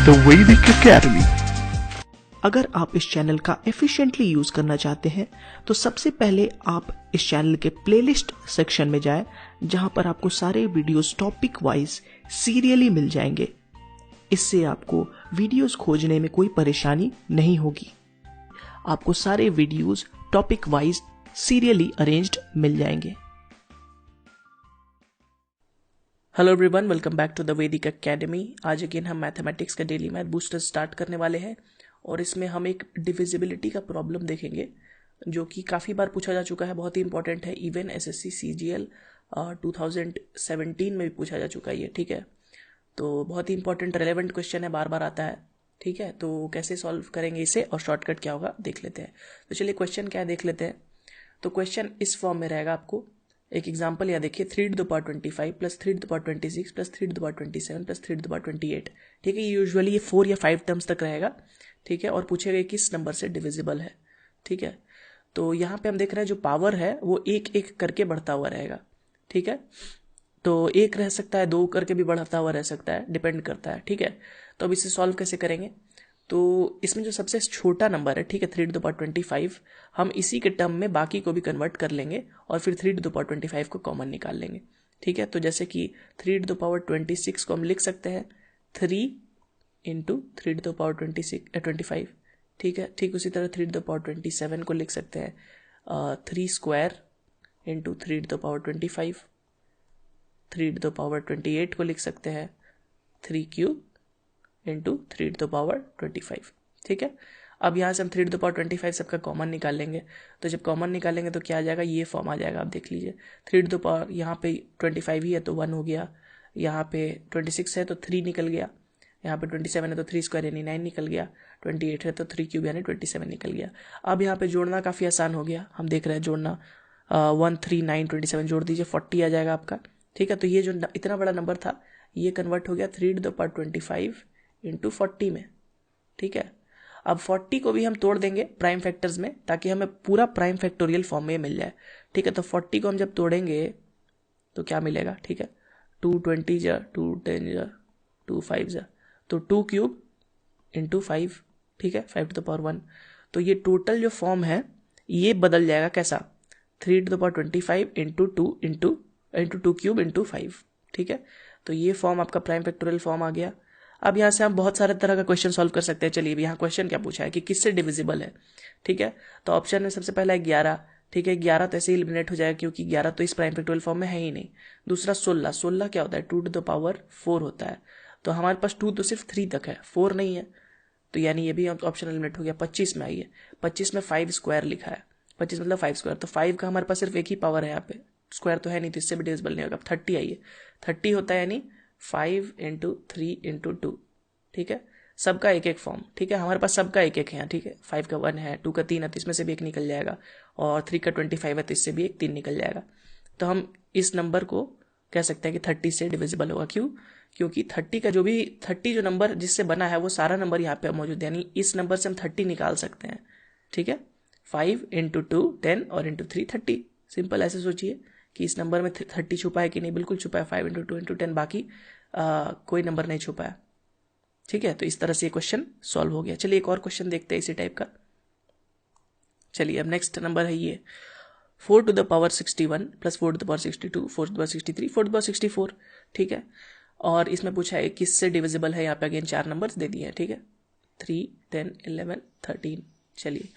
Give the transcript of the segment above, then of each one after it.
The वैदिक academy. अगर आप इस चैनल का एफिशिएंटली यूज करना चाहते हैं तो सबसे पहले आप इस चैनल के प्लेलिस्ट सेक्शन में जाएं, जहां पर आपको सारे वीडियोस टॉपिक वाइज सीरियली मिल जाएंगे। इससे आपको वीडियोस खोजने में कोई परेशानी नहीं होगी। आपको सारे videos topic wise serially arranged मिल जाएंगे। Hello everyone, welcome back to the Vedic academy. आज अगेन हम मैथमेटिक्स का डेली मैथ बूस्टर स्टार्ट करने वाले हैं और इसमें हम एक डिविजिबिलिटी का प्रॉब्लम देखेंगे जो कि काफ़ी बार पूछा जा चुका है, बहुत ही इंपॉर्टेंट है। इवन एसएससी सीजीएल 2017 में भी पूछा जा चुका है ये, ठीक है। तो बहुत ही इंपॉर्टेंट रेलेवेंट क्वेश्चन है, बार बार आता है, ठीक है। तो कैसे सॉल्व करेंगे इसे और शॉर्टकट क्या होगा देख लेते हैं। तो चलिए क्वेश्चन क्या है देख लेते हैं। तो क्वेश्चन इस फॉर्म में रहेगा। आपको एक एग्जांपल या देखिए, 3^25 प्लस 3^26 प्लस 3^27 प्लस 3^28, ठीक है। ये यूजुअली ये 4 या 5 टर्म्स तक रहेगा, ठीक है। और पूछेगा किस नंबर से डिविजिबल है, ठीक है। तो यहाँ पे हम देख रहे हैं जो पावर है वो एक एक करके बढ़ता हुआ रहेगा, ठीक है। तो एक रह सकता है, 2 करके भी बढ़ता हुआ रह सकता है, डिपेंड करता है, ठीक है। तो अब इसे सॉल्व कैसे करेंगे। तो इसमें जो सबसे छोटा नंबर है, ठीक है, 3^25, हम इसी के टर्म में बाकी को भी कन्वर्ट कर लेंगे और फिर 3^25 को कॉमन निकाल लेंगे, ठीक है। तो जैसे कि 3^26 को हम लिख सकते हैं 3 इंटू 3^25, ठीक है। ठीक उसी तरह 3^27 को लिख सकते हैं 3 स्क्वायर इंटू 3^25, 3^28 को लिख सकते हैं 3 क्यूब इंटू 3^25, ठीक है। अब यहाँ से हम 3^25 सबका कॉमन निकाल लेंगे। तो जब कॉमन निकालेंगे तो क्या आ जाएगा, ये फॉर्म आ जाएगा। आप देख लीजिए, 3 यहाँ पे 25 ही है तो 1 हो गया, यहाँ पे 26 है तो 3 निकल गया, यहाँ पे 27 है तो 3 स्क्वायर यानी 9 निकल गया, 28 है तो 3 क्यूब यानी 27 निकल गया। अब यहाँ पे जोड़ना काफ़ी आसान हो गया, हम देख रहे हैं जोड़ना 1 3 9 27 जोड़ दीजिए, 40 आ जाएगा आपका, ठीक है। तो ये जो इतना बड़ा नंबर था ये कन्वर्ट हो गया 3^25 इंटू 40 में, ठीक है। अब 40 को भी हम तोड़ देंगे प्राइम फैक्टर्स में ताकि हमें पूरा प्राइम फैक्टोरियल फॉर्म में मिल जाए, ठीक है। तो 40 को हम जब तोड़ेंगे तो क्या मिलेगा, ठीक है। 2 20 जा, 2 10 जा, 2 5 जा, तो 2 क्यूब इंटू 5, ठीक है, 5^1। तो ये टोटल जो फॉर्म है ये बदल जाएगा कैसा, 3^25 इंटू 2 इंटू 2 क्यूब इंटू 5, ठीक है। तो ये फॉर्म आपका प्राइम फैक्टोरियल फॉर्म आ गया। अब यहाँ से हम बहुत सारे तरह का क्वेश्चन सॉल्व कर सकते हैं। चलिए, यहाँ क्वेश्चन क्या पूछा है कि किससे डिविजिबल है, ठीक है। तो ऑप्शन में सबसे पहला है 11, ठीक है। 11 तो ऐसे ही एलिमिनेट हो जाएगा क्योंकि 11 तो इस प्राइम फैक्टोरियल फॉर्म में है ही नहीं। दूसरा 16 क्या होता है, 2^4 होता है। तो हमारे पास 2 तो सिर्फ 3 तक है, 4 नहीं है, तो यानी ये भी ऑप्शन एलिमिनेट हो गया। 25 में आइए, 25 में 5 स्क्वायर लिखा है, 25 मतलब 5 स्क्वायर, तो 5 का हमारे पास सिर्फ एक ही पावर है, यहाँ पे स्क्वायर तो है नहीं, तो इससे भी डिविजिबल नहीं होगा। 30 आइए, 30 होता है यानी 5 इंटू 3 इंटू 2, ठीक है। सबका एक एक फॉर्म, ठीक है। हमारे पास सबका एक एक है, ठीक है। 5 का 1 है, 2 का 3 है तो इसमें से भी एक निकल जाएगा, और 3 का 25 है तो इससे भी एक 3 निकल जाएगा। तो हम इस नंबर को कह सकते हैं कि 30 से डिविजिबल होगा। क्यों, क्योंकि 30 जो नंबर जिससे बना है वो सारा नंबर यहाँ पे मौजूद है, यानी इस नंबर से हम 30 निकाल सकते हैं, ठीक है। 5 इंटू 2 10 और इंटू 3 30, सिंपल। ऐसे सोचिए कि इस नंबर में 30 छुपा है कि नहीं, बिल्कुल छुपा है। 5 इंटू 2 इंटू 10, बाकी कोई नंबर नहीं छुपा है, ठीक है। तो इस तरह से ये क्वेश्चन सॉल्व हो गया। चलिए एक और क्वेश्चन देखते हैं इसी टाइप का। चलिए अब नेक्स्ट नंबर है ये 4^61 प्लस 4^62, 4^63, 4^64, ठीक है। और इसमें पूछा है किससे डिविजिबल है। यहाँ पे अगेन 4 नंबर्स दे दिए हैं, ठीक है, 3 10 11 13। चलिए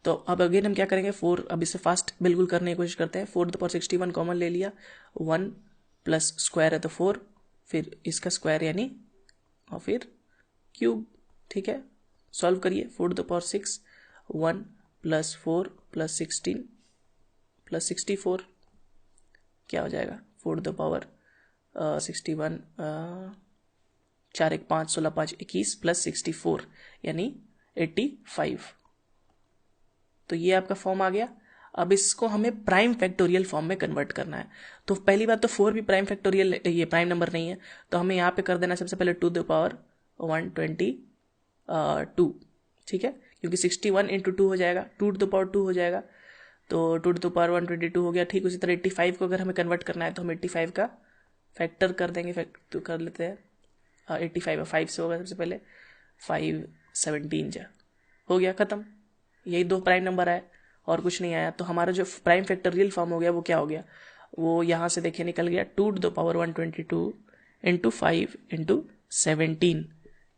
तो अब अगेन हम क्या करेंगे, 4, अब इसे फास्ट बिल्कुल करने की कोशिश करते हैं। 4^61 कॉमन ले लिया, 1 प्लस स्क्वायर है तो 4, फिर इसका स्क्वायर यानी, और फिर क्यूब, ठीक है। सॉल्व करिए, 4^6 1 प्लस 4 प्लस 16 प्लस 64, क्या हो जाएगा, 4^61 4 1 5 16 5 21 प्लस 64 यानी 85। तो ये आपका फॉर्म आ गया। अब इसको हमें प्राइम फैक्टोरियल फॉर्म में कन्वर्ट करना है। तो पहली बात तो 4 भी प्राइम फैक्टोरियल, ये प्राइम नंबर नहीं है, तो हमें यहाँ पे कर देना सबसे पहले 2^122, ठीक है, क्योंकि 61 इंटू 2 हो जाएगा, 2^2 हो जाएगा, तो 2^122 हो गया। ठीक उसी तरह 85 को अगर हमें कन्वर्ट करना है तो हम 85 का फैक्टर कर देंगे, तो कर लेते हैं 85 5 से होगा सबसे पहले, 5 17 जा हो गया ख़त्म। यही 2 प्राइम नंबर आए और कुछ नहीं आया। तो हमारा जो प्राइम फैक्टोरियल फॉर्म हो गया वो क्या हो गया, वो यहाँ से देखिए निकल गया 2⁻122 इंटू 5 इंटू 17।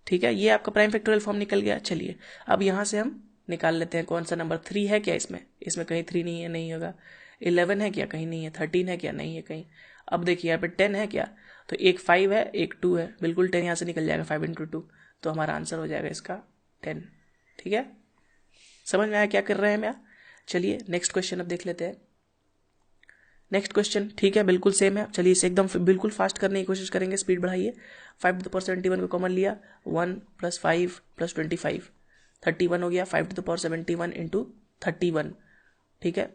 ठीक है, ये आपका प्राइम फैक्टोरियल फॉर्म निकल गया। चलिए अब यहाँ से हम निकाल लेते हैं कौन सा नंबर 3 है क्या इसमें, इसमें कहीं 3 नहीं है, नहीं होगा। 11 है क्या, कहीं नहीं है। 13 है क्या, नहीं है कहीं। अब देखिए यहाँ पे 10 है क्या, तो एक 5 है एक 2 है, बिल्कुल 10 यहाँ से निकल जाएगा 5 इंटू 2, तो हमारा आंसर हो जाएगा इसका 10। ठीक है, समझ में आया क्या कर रहे हैं हम। चलिए नेक्स्ट क्वेश्चन अब देख लेते हैं। नेक्स्ट क्वेश्चन ठीक है बिल्कुल सेम है। चलिए इसे एकदम बिल्कुल फास्ट करने की कोशिश करेंगे, स्पीड बढ़ाइए। 5⁻71 को कॉमन लिया, 1 + 5 + 25 31 हो गया। 5⁻71 इंटू 31। ठीक है,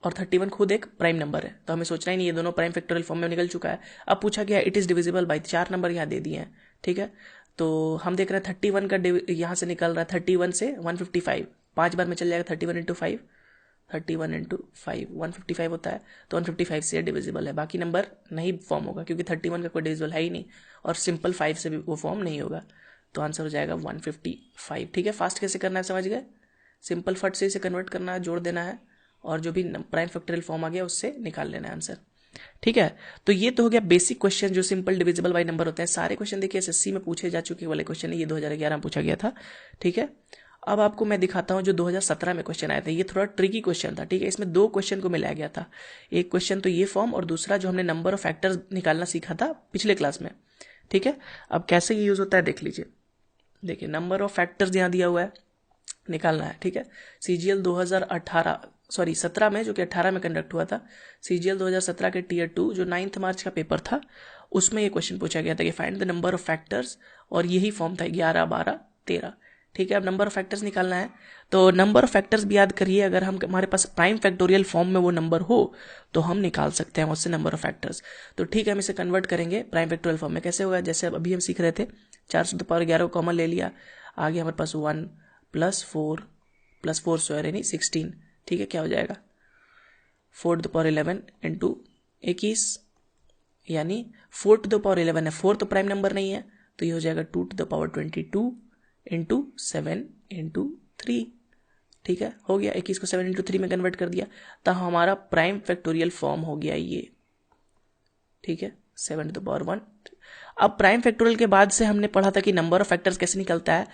और 31 खुद एक प्राइम नंबर है तो हमें सोचना ही नहीं, ये दोनों प्राइम फैक्टोरियल फॉर्म में निकल चुका है। अब पूछा गया it is divisible by, 4 number यहाँ दे दिए हैं। ठीक है, तो हम देख रहे हैं 31 का यहाँ से निकल रहा है 31 से 155, 5 बार में चल जाएगा। 31 इंटू 5 31 इंटू 5 155 होता है, तो 155 से डिविजिबल है। बाकी नंबर नहीं फॉर्म होगा क्योंकि 31 का कोई डिविजिबल है ही नहीं, और सिंपल 5 से भी वो फॉर्म नहीं होगा, तो आंसर हो जाएगा 155। ठीक है, फास्ट कैसे करना है समझ गए, सिंपल फट से इसे कन्वर्ट करना है, जोड़ देना है, और जो भी प्राइम फैक्टोरियल फॉर्म आ गया उससे निकाल लेना है आंसर। ठीक है, तो ये तो हो गया बेसिक क्वेश्चन जो सिंपल डिविजिबल बाय नंबर होते हैं। सारे क्वेश्चन देखिए एसएससी में पूछे जा चुके वाले क्वेश्चन है, ये 2011 में पूछा गया था। ठीक है, अब आपको मैं दिखाता हूँ जो 2017 में क्वेश्चन आए थे। ये थोड़ा ट्रिकी क्वेश्चन था। ठीक है, इसमें 2 क्वेश्चन को मिलाया गया था, एक क्वेश्चन तो ये फॉर्म और दूसरा जो हमने नंबर ऑफ फैक्टर्स निकालना सीखा था पिछले क्लास में। ठीक है, अब कैसे ये यूज होता है देख लीजिए। देखिए नंबर ऑफ फैक्टर्स यहाँ दिया हुआ है, निकालना है। ठीक है, CGL 2017 में, जो कि 18 में कंडक्ट हुआ था, CGL 2017 के Tier 2 जो 9 मार्च का पेपर था, उसमें ये क्वेश्चन पूछा गया था कि find the number of factors, और यही फॉर्म था 11 12 13। ठीक है, अब नंबर ऑफ फैक्टर्स निकालना है, तो नंबर ऑफ फैक्टर्स भी याद करिए, अगर हमारे पास प्राइम फैक्टोरियल फॉर्म में वो नंबर हो तो हम निकाल सकते हैं उससे नंबर ऑफ फैक्टर्स। तो ठीक है, हम इसे कन्वर्ट करेंगे प्राइम फैक्टोरियल फॉर्म में। कैसे होगा, जैसे अभी हम सीख रहे थे, 411 को कॉमन ले लिया, आगे हमारे पास 1 + 4 + 4 स्क्वायर यानी 16। ठीक है, क्या हो जाएगा 4⁻11 इंटू 21 यानी 4⁻11 है, 4 तो प्राइम नंबर नहीं है, तो ये हो जाएगा 2⁻22 इंटू 7 इंटू 3। ठीक है, हो गया। 21 को 7 इंटू 3 में कन्वर्ट कर दिया, तो हमारा प्राइम फैक्टोरियल फॉर्म हो गया ये। ठीक है, 7⁻1। अब प्राइम फैक्टोरियल के बाद से हमने पढ़ा था कि नंबर ऑफ फैक्टर्स कैसे निकलता है,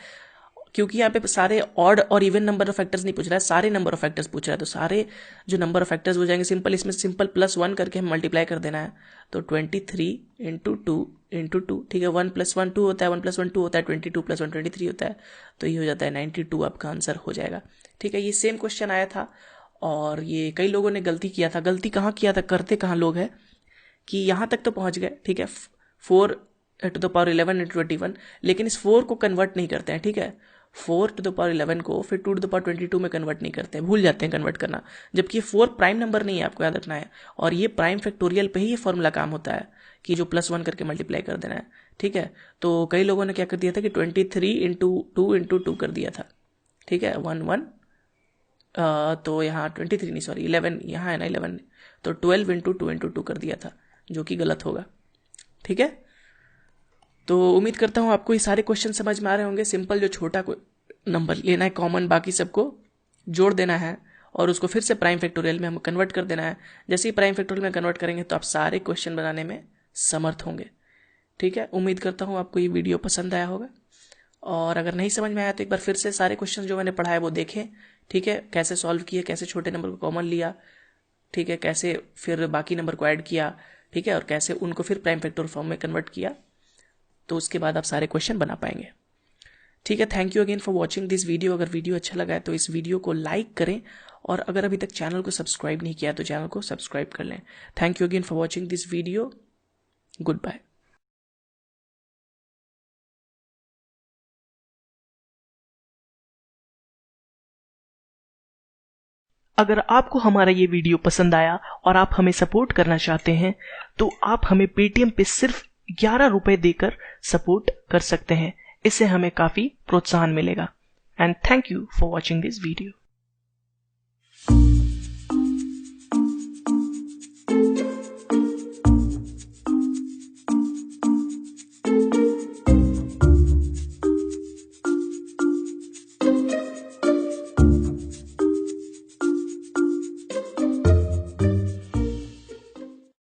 क्योंकि यहाँ पे सारे ऑड और इवन नंबर ऑफ फैक्टर्स नहीं पूछ रहा है, सारे नंबर ऑफ फैक्टर्स पूछ रहा है, तो सारे जो नंबर ऑफ फैक्टर्स हो जाएंगे सिंपल, इसमें सिंपल +1 करके हम मल्टीप्लाई कर देना है, तो 23 इंटू 2 इंटू 2। ठीक है, 1 + 1 2 होता है, 1 + 1 2 होता है, 22 + 1 23 होता है, तो ये हो जाता है 92 आपका आंसर हो जाएगा। ठीक है, ये सेम क्वेश्चन आया था और ये कई लोगों ने गलती किया था। गलती कहाँ किया था, करते कहाँ लोग हैं कि यहाँ तक तो पहुँच गए। ठीक है, 4⁻11 इंटू 21, लेकिन इस 4 को कन्वर्ट नहीं करते हैं। ठीक है, 4⁻11 को फिर 2⁻22 में कन्वर्ट नहीं करते हैं, भूल जाते हैं कन्वर्ट करना, जबकि ये 4 प्राइम नंबर नहीं है, आपको याद रखना है। और ये प्राइम फैक्टोरियल पे ही ये फॉर्मूला काम होता है कि जो +1 करके मल्टीप्लाई कर देना है। ठीक है, तो कई लोगों ने क्या कर दिया था कि 23 इंटू 2 इंटू 2 कर दिया था। ठीक है, 1 तो यहाँ 23 नहीं, सॉरी 11 यहाँ है ना, 11, तो 12 इंटू 2 इंटू 2 कर दिया था, जो कि गलत होगा। ठीक है, तो उम्मीद करता हूँ आपको ये सारे क्वेश्चन समझ में आ रहे होंगे। सिंपल जो छोटा नंबर लेना है कॉमन, बाकी सबको जोड़ देना है और उसको फिर से प्राइम फैक्टोरियल में हम कन्वर्ट कर देना है। जैसे ही प्राइम फैक्टोरियल में कन्वर्ट करेंगे तो आप सारे क्वेश्चन बनाने में समर्थ होंगे। ठीक है, उम्मीद करता हूँ आपको ये वीडियो पसंद आया होगा, और अगर नहीं समझ में आया तो एक बार फिर से सारे क्वेश्चन जो मैंने पढ़ाया वो देखें। ठीक है, कैसे सॉल्व किए, कैसे छोटे नंबर को कॉमन लिया, ठीक है, कैसे फिर बाकी नंबर को ऐड किया, ठीक है, और कैसे उनको फिर प्राइम फैक्टोरियल फॉर्म में कन्वर्ट किया, तो उसके बाद आप सारे क्वेश्चन बना पाएंगे। ठीक है, thank you again for watching this video. अगर वीडियो अच्छा लगा है तो इस वीडियो को लाइक करें, और अगर अभी तक चैनल को सब्सक्राइब नहीं किया तो चैनल को सब्सक्राइब कर लें। Thank you again for watching this video. Good bye. अगर आपको हमारा ये वीडियो पसंद आया और आप हमें सपोर्ट करना चाहते हैं तो आप हमें पेटीएम पे सिर्फ 11 रुपए देकर सपोर्ट कर सकते हैं। इससे हमें काफी प्रोत्साहन मिलेगा। And thank you for watching this video.